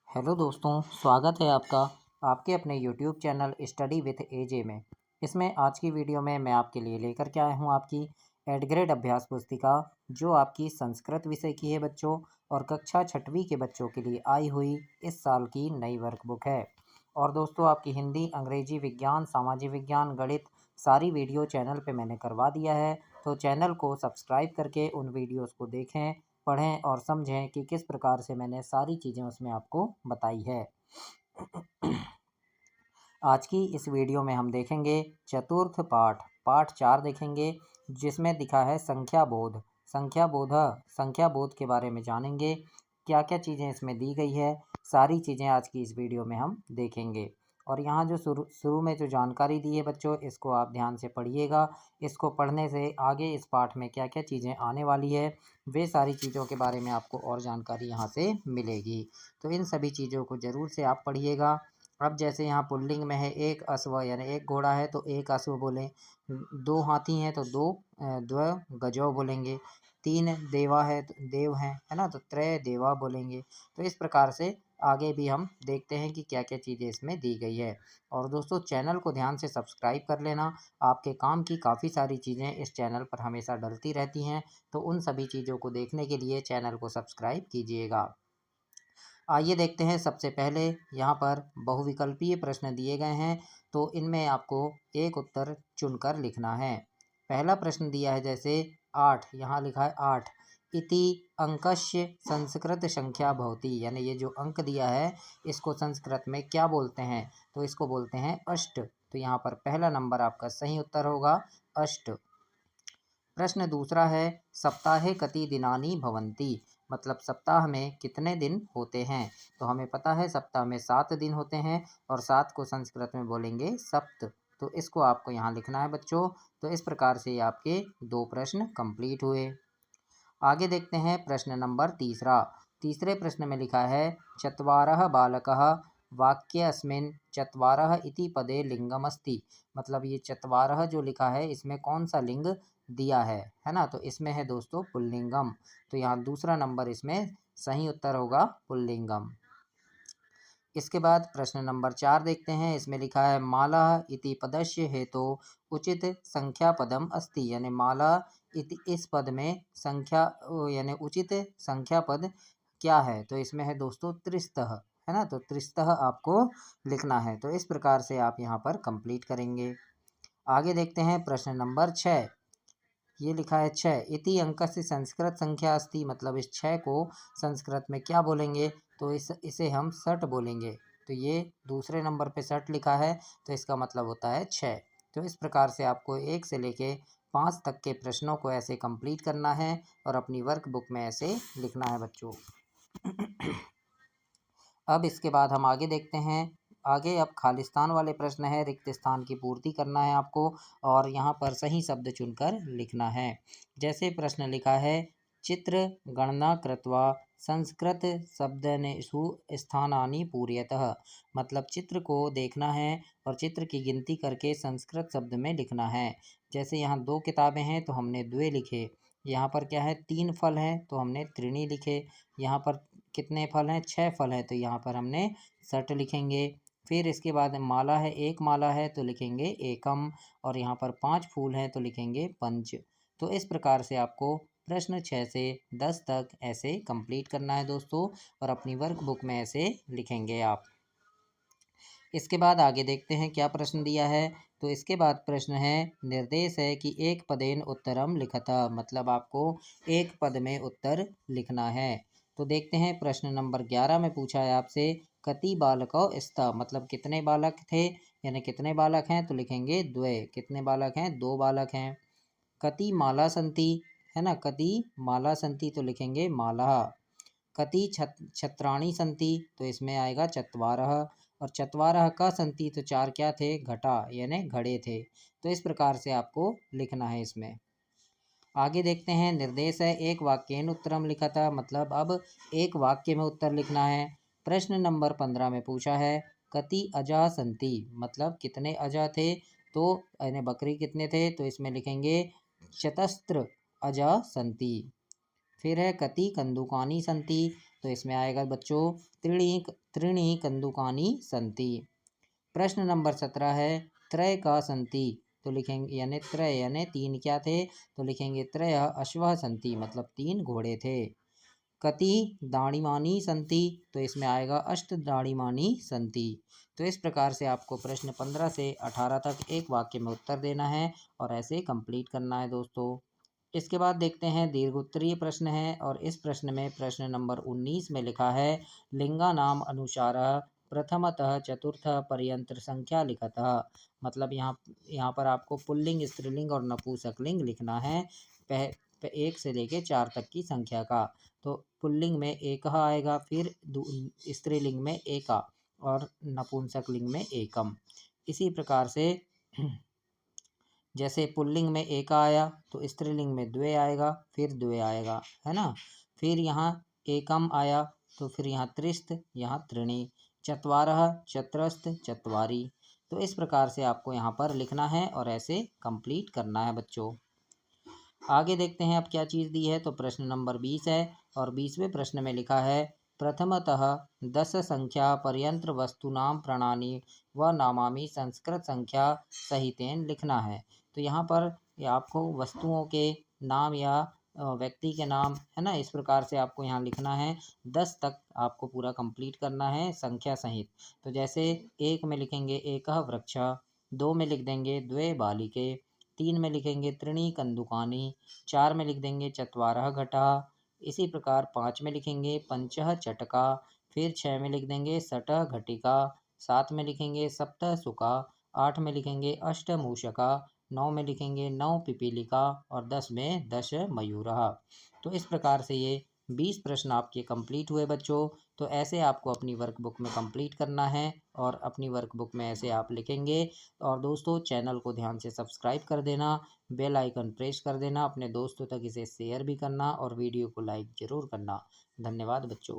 Hello दोस्तों, स्वागत है आपका आपके अपने यूट्यूब चैनल स्टडी विथ एजे में। इसमें आज की वीडियो में मैं आपके लिए लेकर के आया हूँ आपकी एड ग्रेड अभ्यास पुस्तिका, जो आपकी संस्कृत विषय की है बच्चों, और कक्षा छठवीं के बच्चों के लिए आई हुई इस साल की नई वर्कबुक है। और दोस्तों, आपकी हिंदी, अंग्रेजी, विज्ञान, सामाजिक विज्ञान, गणित सारी वीडियो चैनल पे मैंने करवा दिया है। तो चैनल को सब्सक्राइब करके उन वीडियोज़ को देखें, पढ़ें और समझें कि किस प्रकार से मैंने सारी चीज़ें उसमें आपको बताई है। आज की इस वीडियो में हम देखेंगे चतुर्थ पाठ 4 देखेंगे, जिसमें दिखा है संख्या बोध। संख्या बोध के बारे में जानेंगे, क्या क्या चीज़ें इसमें दी गई है, सारी चीज़ें आज की इस वीडियो में हम देखेंगे। और यहाँ जो शुरू में जो जानकारी दी है बच्चों, इसको आप ध्यान से पढ़िएगा। इसको पढ़ने से आगे इस पाठ में क्या क्या चीज़ें आने वाली है, वे सारी चीज़ों के बारे में आपको और जानकारी यहाँ से मिलेगी। तो इन सभी चीज़ों को ज़रूर से आप पढ़िएगा। अब जैसे यहाँ पुल्लिंग में है एक अश्व, यानी एक घोड़ा है तो एक अश्व बोलें, दो हाथी हैं तो दो द्व गजौ बोलेंगे, तीन देवा है तो देव हैं, है ना, तो त्रय देवा बोलेंगे। तो इस प्रकार से आगे भी हम देखते हैं कि क्या क्या चीज़ें इसमें दी गई है। और दोस्तों, चैनल को ध्यान से सब्सक्राइब कर लेना। आपके काम की काफ़ी सारी चीज़ें इस चैनल पर हमेशा डलती रहती हैं, तो उन सभी चीज़ों को देखने के लिए चैनल को सब्सक्राइब कीजिएगा। आइए देखते हैं। सबसे पहले यहाँ पर बहुविकल्पीय प्रश्न दिए गए हैं, तो इनमें आपको एक उत्तर चुनकर लिखना है। पहला प्रश्न दिया है जैसे 8, यहाँ लिखा है 8 इति अंकस्य संस्कृत संख्या भवति, यानी ये जो अंक दिया है इसको संस्कृत में क्या बोलते हैं, तो इसको बोलते हैं अष्ट। तो यहाँ पर पहला नंबर आपका सही उत्तर होगा अष्ट। प्रश्न दूसरा है सप्ताहे कति दिनानि भवन्ति, मतलब सप्ताह में कितने दिन होते हैं। तो हमें पता है सप्ताह में 7 दिन होते हैं, और 7 को संस्कृत में बोलेंगे सप्त। तो इसको आपको यहाँ लिखना है बच्चों। तो इस प्रकार से आपके 2 प्रश्न कंप्लीट हुए। आगे देखते हैं प्रश्न नंबर तीसरा। तीसरे प्रश्न में लिखा है चत्वारः बालकः वाक्येऽस्मिन् चत्वारः इति पदे लिंगमस्ति, मतलब ये चत्वारः जो लिखा है इसमें कौन सा लिंग दिया है ना, तो इसमें है दोस्तों पुल्लिंगम। तो यहाँ दूसरा नंबर इसमें सही उत्तर होगा पुल्लिंगम। इसके बाद प्रश्न नंबर 4 देखते हैं। इसमें लिखा है माला इति पदस्य हेतु उचित संख्या पदम अस्ति, यानी माला इति इस पद में संख्या यानी उचित संख्या पद क्या है, तो इसमें है दोस्तों त्रिस्तः, है ना, तो त्रिस्तः आपको लिखना है। तो इस प्रकार से आप यहाँ पर कंप्लीट करेंगे। आगे देखते हैं प्रश्न नंबर 6। ये लिखा है 6 इति अंकस्य संस्कृत संख्या अस्ति, मतलब इस 6 को संस्कृत में क्या बोलेंगे, तो इसे हम षट बोलेंगे। तो ये दूसरे नंबर पे षट लिखा है, तो इसका मतलब होता है 6। तो इस प्रकार से आपको 1 से लेके 5 तक के प्रश्नों को ऐसे कंप्लीट करना है और अपनी वर्क बुक में ऐसे लिखना है बच्चों। अब इसके बाद हम आगे देखते हैं। आगे अब खालिस्तान वाले प्रश्न है, रिक्त स्थान की पूर्ति करना है आपको, और यहाँ पर सही शब्द चुनकर लिखना है। जैसे प्रश्न लिखा है चित्र गणना कृत्वा संस्कृत शब्दनेषु स्थानानि पूर्यतः, मतलब चित्र को देखना है और चित्र की गिनती करके संस्कृत शब्द में लिखना है। जैसे यहाँ 2 किताबें हैं तो हमने द्वे लिखे, यहाँ पर क्या है 3 फल हैं तो हमने त्रीणी लिखे, यहाँ पर कितने फल हैं 6 फल हैं तो यहाँ पर हमने षट लिखेंगे। फिर इसके बाद माला है, एक माला है तो लिखेंगे एकम, और यहाँ पर 5 फूल हैं तो लिखेंगे पंच। तो इस प्रकार से आपको प्रश्न 6 से 10 तक ऐसे कंप्लीट करना है दोस्तों, और अपनी वर्क बुक में ऐसे लिखेंगे आप। इसके बाद आगे देखते हैं क्या प्रश्न दिया है। तो इसके बाद प्रश्न है निर्देश है कि एक पदेन उत्तरम लिखता, मतलब आपको एक पद में उत्तर लिखना है। तो देखते हैं प्रश्न नंबर 11 में पूछा है आपसे कति बालकौ स्त, मतलब कितने बालक थे, यानी कितने बालक हैं, तो लिखेंगे द्वे। कितने बालक हैं, 2 बालक हैं। कति माला संति, है ना, कति माला संति तो लिखेंगे माला। कति छत्राणि सन्ति, तो इसमें आएगा चत्वारः, और चत्वारः का सन्ति तो 4 क्या थे, घटा यानी घड़े थे। तो इस प्रकार से आपको लिखना है इसमें। आगे देखते हैं निर्देश है एक वाक्येन उत्तरम लिखता, मतलब अब एक वाक्य में उत्तर लिखना है। प्रश्न नंबर 15 में पूछा है कति अजा सन्ति, मतलब कितने अजा थे, तो यानी बकरी कितने थे, तो इसमें लिखेंगे चतस्त्र अजा सन्ति। फिर है कति कंदुकानि सन्ति, तो इसमें आएगा बच्चों त्रीणि त्रीणि कंदुकानि सन्ति। प्रश्न नंबर 17 है त्रय का सन्ति, तो लिखेंगे यानी त्रय यानी तीन क्या थे, तो लिखेंगे त्रय अश्वः सन्ति मतलब तीन घोड़े थे। कति दाणिमानि सन्ति, तो इसमें आएगा अष्ट दाणिमानि सन्ति। तो इस प्रकार से आपको प्रश्न 15 से 18 तक एक वाक्य में उत्तर देना है और ऐसे कंप्लीट करना है दोस्तों। इसके बाद देखते हैं दीर्घोत्तरीय प्रश्न है और इस प्रश्न में प्रश्न नंबर 19 में लिखा है लिंगानाम अनुसारः प्रथमतः चतुर्थ पर्यंत संख्या लिखतः। मतलब यहाँ पर आपको पुल्लिंग स्त्रीलिंग और नपुंसकलिंग लिखना है एक से लेके 4 तक की संख्या का। तो पुल्लिंग में एकः आएगा, फिर स्त्रीलिंग में एका और नपुंसकलिंग में एकम। इसी प्रकार से जैसे पुल्लिंग में एका आया तो स्त्रीलिंग में द्वे आएगा, फिर द्वे आएगा, है ना। फिर यहाँ एकम आया तो फिर यहाँ त्रिस्थ, यहाँ त्रिणी, चत्वारः चत्रस्थ चत्वारी। तो इस प्रकार से आपको यहाँ पर लिखना है और ऐसे कंप्लीट करना है बच्चों। आगे देखते हैं अब क्या चीज़ दी है, तो प्रश्न नंबर 20 है और 20वें प्रश्न में लिखा है प्रथमतः 10 संख्या पर्यंत वस्तुनाम प्रणाली व नामामि संस्कृत संख्या सहितेन लिखना है। तो यहाँ पर आपको वस्तुओं के नाम या व्यक्ति के नाम, है ना, इस प्रकार से आपको यहाँ लिखना है। 10 तक आपको पूरा कंप्लीट करना है संख्या सहित। तो जैसे एक में लिखेंगे एकः वृक्ष, दो में लिख देंगे द्वे बालिके, तीन में लिखेंगे त्रीणि कंदुकानि, चार में लिख देंगे चत्वारः घटाः, इसी प्रकार 5 में लिखेंगे पंचः चटका, फिर 6 में लिख देंगे षट् घटिका, 7 में लिखेंगे सप्त सुका, 8 में लिखेंगे अष्ट मूषका, 9 में लिखेंगे 9 पिपीलिका और 10 में 10 मयूरः। तो इस प्रकार से ये 20 प्रश्न आपके कंप्लीट हुए बच्चों। तो ऐसे आपको अपनी वर्कबुक में कंप्लीट करना है और अपनी वर्कबुक में ऐसे आप लिखेंगे। और दोस्तों चैनल को ध्यान से सब्सक्राइब कर देना, बेल आइकन प्रेस कर देना, अपने दोस्तों तक इसे शेयर भी करना और वीडियो को लाइक ज़रूर करना। धन्यवाद बच्चों।